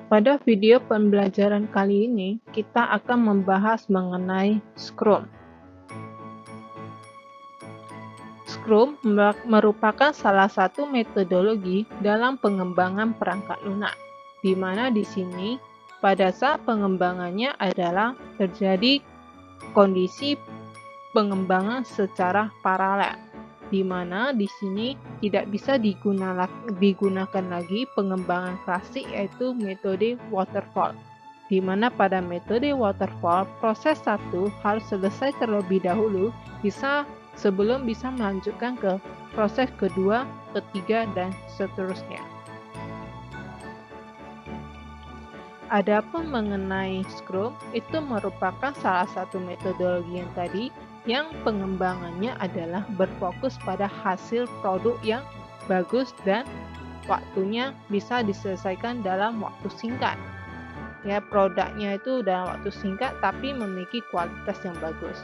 Pada video pembelajaran kali ini, kita akan membahas mengenai Scrum. Scrum merupakan salah satu metodologi dalam pengembangan perangkat lunak, di mana di sini pada saat pengembangannya adalah terjadi kondisi pengembangan secara paralel, di mana di sini tidak bisa digunakan lagi pengembangan klasik yaitu metode waterfall, di mana pada metode waterfall proses satu harus selesai terlebih dahulu sebelum bisa melanjutkan ke proses kedua, ketiga, dan seterusnya. Adapun mengenai Scrum, itu merupakan salah satu metodologi yang tadi yang pengembangannya adalah berfokus pada hasil produk yang bagus dan waktunya bisa diselesaikan dalam waktu singkat. Ya, produknya itu dalam waktu singkat tapi memiliki kualitas yang bagus.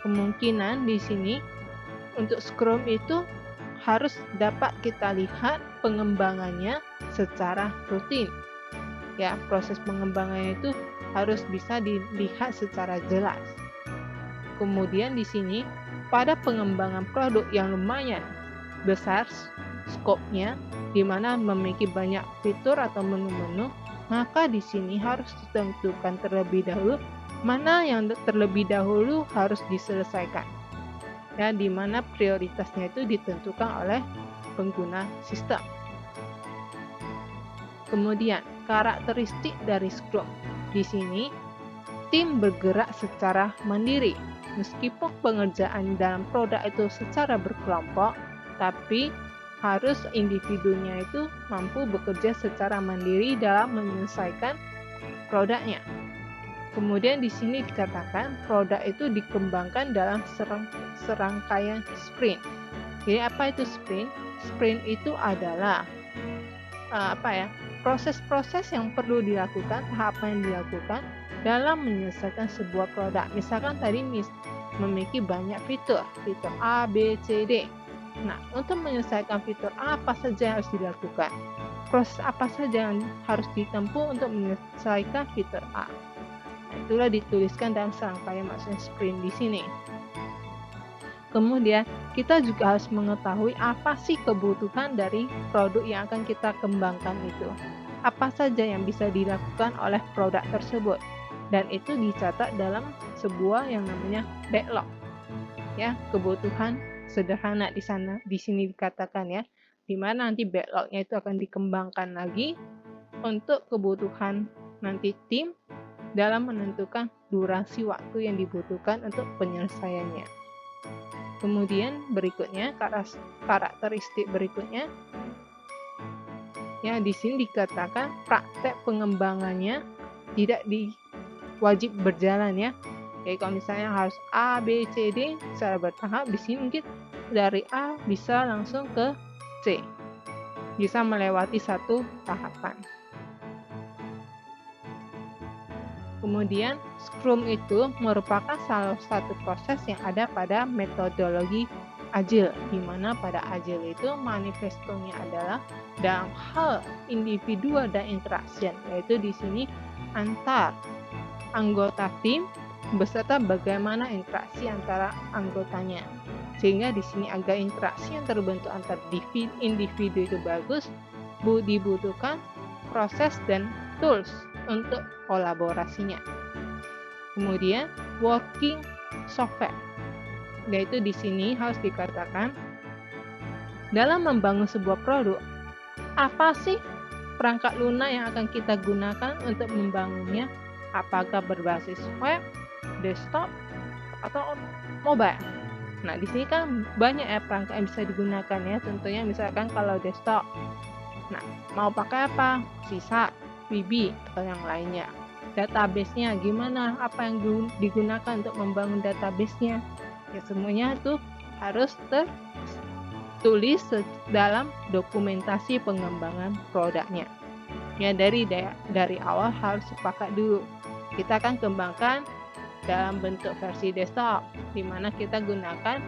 Kemungkinan di sini untuk Scrum itu harus dapat kita lihat pengembangannya secara rutin. Ya, proses pengembangannya itu harus bisa dilihat secara jelas. Kemudian di sini pada pengembangan produk yang lumayan besar skopnya, di mana memiliki banyak fitur atau menu-menu, maka di sini harus ditentukan terlebih dahulu mana yang terlebih dahulu harus diselesaikan. Ya, di mana prioritasnya itu ditentukan oleh pengguna sistem. Kemudian, karakteristik dari Scrum. Di sini, tim bergerak secara mandiri. Meskipun pengerjaan dalam produk itu secara berkelompok, tapi harus individunya itu mampu bekerja secara mandiri dalam menyelesaikan produknya. Kemudian di sini dikatakan produk itu dikembangkan dalam serangkaian sprint. Jadi apa itu sprint? Sprint itu adalah proses-proses yang perlu dilakukan, tahapan yang dilakukan dalam menyelesaikan sebuah produk. Misalkan tadi memiliki banyak fitur A, B, C, D. Nah, untuk menyelesaikan fitur A, apa saja yang harus dilakukan? Proses apa saja yang harus ditempuh untuk menyelesaikan fitur A? Nah, itulah dituliskan dalam serangkaian maksudnya sprint di sini. Kemudian, kita juga harus mengetahui apa sih kebutuhan dari produk yang akan kita kembangkan itu. Apa saja yang bisa dilakukan oleh produk tersebut. Dan itu dicatat dalam sebuah yang namanya backlog. Ya, kebutuhan sederhana di sini dikatakan ya, di mana nanti backlognya itu akan dikembangkan lagi untuk kebutuhan nanti tim dalam menentukan durasi waktu yang dibutuhkan untuk penyelesaiannya. Kemudian berikutnya, karakteristik berikutnya, ya di sini dikatakan praktek pengembangannya tidak wajib berjalan ya. Jadi kalau misalnya harus A, B, C, D secara bertahap, di sini mungkin dari A bisa langsung ke C. Bisa melewati satu tahapan. Kemudian, Scrum itu merupakan salah satu proses yang ada pada metodologi Agile, di mana pada Agile itu manifestonya adalah dalam hal individual dan interaction, yaitu di sini antar anggota tim beserta bagaimana interaksi antara anggotanya. Sehingga di sini agar interaksi yang terbentuk antar individu itu bagus, dibutuhkan proses dan tools untuk kolaborasinya. Kemudian working software, yaitu di sini harus dikatakan dalam membangun sebuah produk, apa sih perangkat lunak yang akan kita gunakan untuk membangunnya? Apakah berbasis web, desktop, atau mobile? Nah, di sini kan banyak ya perangkat yang bisa digunakan ya. Tentunya misalkan kalau desktop, nah mau pakai apa? Sisa, VB, atau yang lainnya. Database-nya gimana? Apa yang digunakan untuk membangun database-nya? Ya semuanya itu harus tertulis dalam dokumentasi pengembangan produknya. Ya dari awal harus sepakat dulu. Kita akan kembangkan dalam bentuk versi desktop, di mana kita gunakan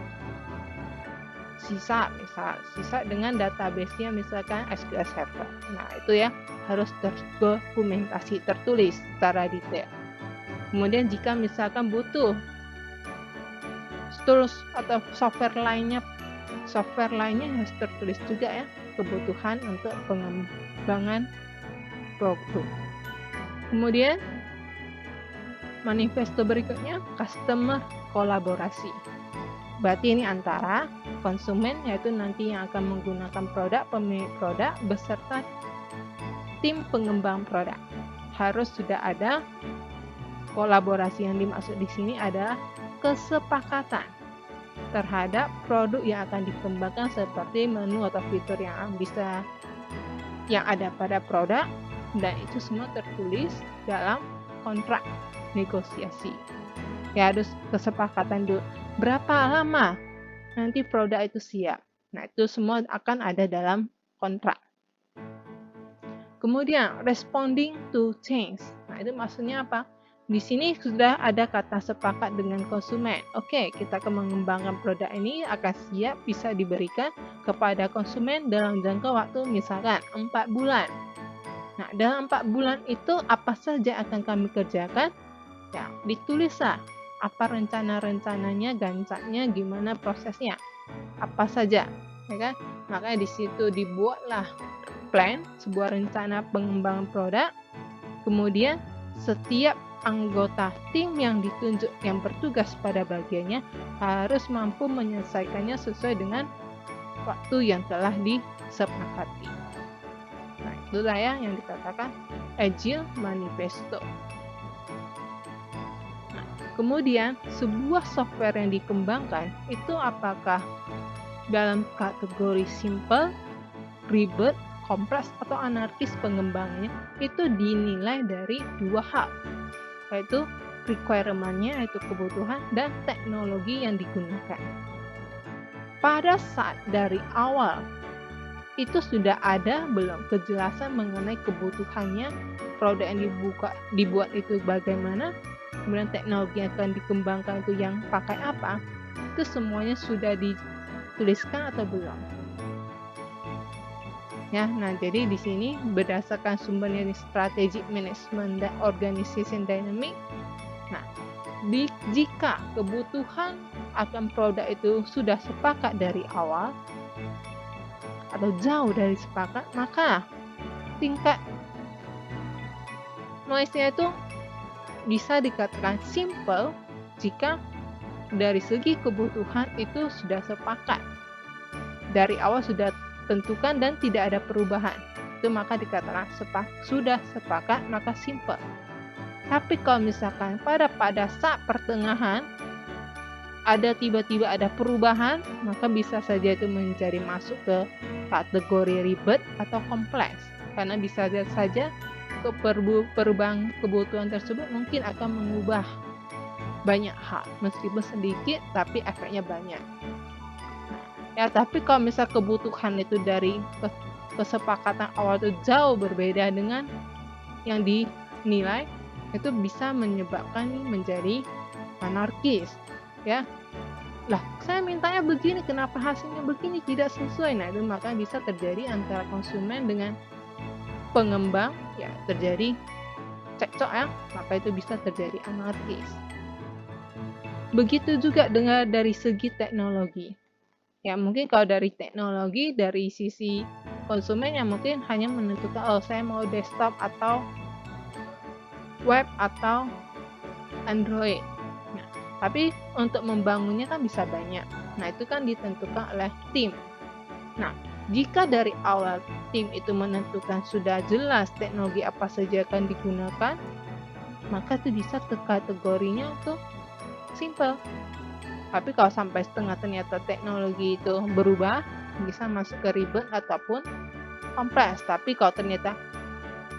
sisa dengan database-nya misalkan SQL Server. Nah, itu ya harus terdokumentasi, tertulis secara detail. Kemudian jika misalkan butuh tools atau software lainnya harus tertulis juga ya, kebutuhan untuk pengembangan produk. Kemudian manifesto berikutnya, customer kolaborasi. Berarti ini antara konsumen, yaitu nanti yang akan menggunakan produk, pemilik produk, beserta tim pengembang produk. Harus sudah ada kolaborasi. Yang dimaksud di sini adalah kesepakatan terhadap produk yang akan dikembangkan, seperti menu atau fitur yang ada pada produk, dan itu semua tertulis dalam kontrak negosiasi. Ya, harus kesepakatan dulu. Berapa lama nanti produk itu siap. Nah, itu semua akan ada dalam kontrak. Kemudian, responding to change. Nah, itu maksudnya apa? Di sini sudah ada kata sepakat dengan konsumen. Oke, kita akan mengembangkan produk ini akan siap bisa diberikan kepada konsumen dalam jangka waktu misalkan 4 bulan. Nah, dalam 4 bulan itu apa saja akan kami kerjakan? Ya, ditulislah apa rencana-rencananya, gancaknya, gimana prosesnya, apa saja, ya kan? Makanya di situ dibuatlah plan, sebuah rencana pengembangan produk. Kemudian setiap anggota tim yang ditunjuk yang bertugas pada bagiannya harus mampu menyelesaikannya sesuai dengan waktu yang telah disepakati. Nah, itulah ya yang dikatakan Agile Manifesto. Kemudian, sebuah software yang dikembangkan itu apakah dalam kategori simple, ribet, kompleks, atau anarkis pengembangannya, itu dinilai dari 2 hal, yaitu requirement-nya, yaitu kebutuhan, dan teknologi yang digunakan. Pada saat dari awal, itu sudah ada belum kejelasan mengenai kebutuhannya, produk yang dibuat itu bagaimana, kemudian teknologi yang akan dikembangkan itu yang pakai apa, itu semuanya sudah dituliskan atau belum? Ya, nah jadi di sini berdasarkan sumbernya di Strategic Management dan Organization Dynamic. Nah, jika kebutuhan akan produk itu sudah sepakat dari awal atau jauh dari sepakat, maka tingkat noise-nya itu bisa dikatakan simple jika dari segi kebutuhan itu sudah sepakat. Dari awal sudah tentukan dan tidak ada perubahan. Itu maka dikatakan sudah sepakat, maka simple. Tapi kalau misalkan pada saat pertengahan ada tiba-tiba ada perubahan, maka bisa saja itu menjadi masuk ke kategori ribet atau kompleks. Karena bisa saja perubahan kebutuhan tersebut mungkin akan mengubah banyak hal, meskipun sedikit tapi efeknya banyak. Ya, tapi kalau misal kebutuhan itu dari kesepakatan awal itu jauh berbeda dengan yang dinilai, itu bisa menyebabkan menjadi anarkis. Ya, lah saya mintanya begini, kenapa hasilnya begini, tidak sesuai. Nah, itu maka bisa terjadi antara konsumen dengan pengembang, ya terjadi cekcok ya, maka itu bisa terjadi anarkis. Begitu juga dengan dari segi teknologi. Ya, mungkin kalau dari teknologi, dari sisi konsumen yang mungkin hanya menentukan, saya mau desktop atau web atau Android. Nah, tapi untuk membangunnya kan bisa banyak. Nah, itu kan ditentukan oleh tim. Nah, jika dari awal tim itu menentukan sudah jelas teknologi apa saja akan digunakan, maka itu bisa ke kategorinya untuk simple. Tapi kalau sampai setengah ternyata teknologi itu berubah, bisa masuk ke ribet ataupun kompleks. Tapi kalau ternyata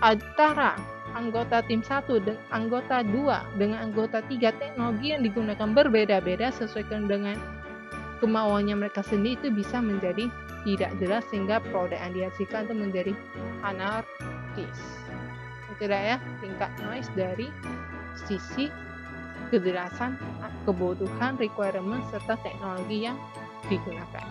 antara anggota tim 1 dan anggota 2 dengan anggota 3 teknologi yang digunakan berbeda-beda sesuai dengan kemauannya mereka sendiri, itu bisa menjadi tidak jelas sehingga produk yang dihasilkan itu menjadi anarkis. Tidak ya, tingkat noise dari sisi kejelasan, kebutuhan, requirement, serta teknologi yang digunakan.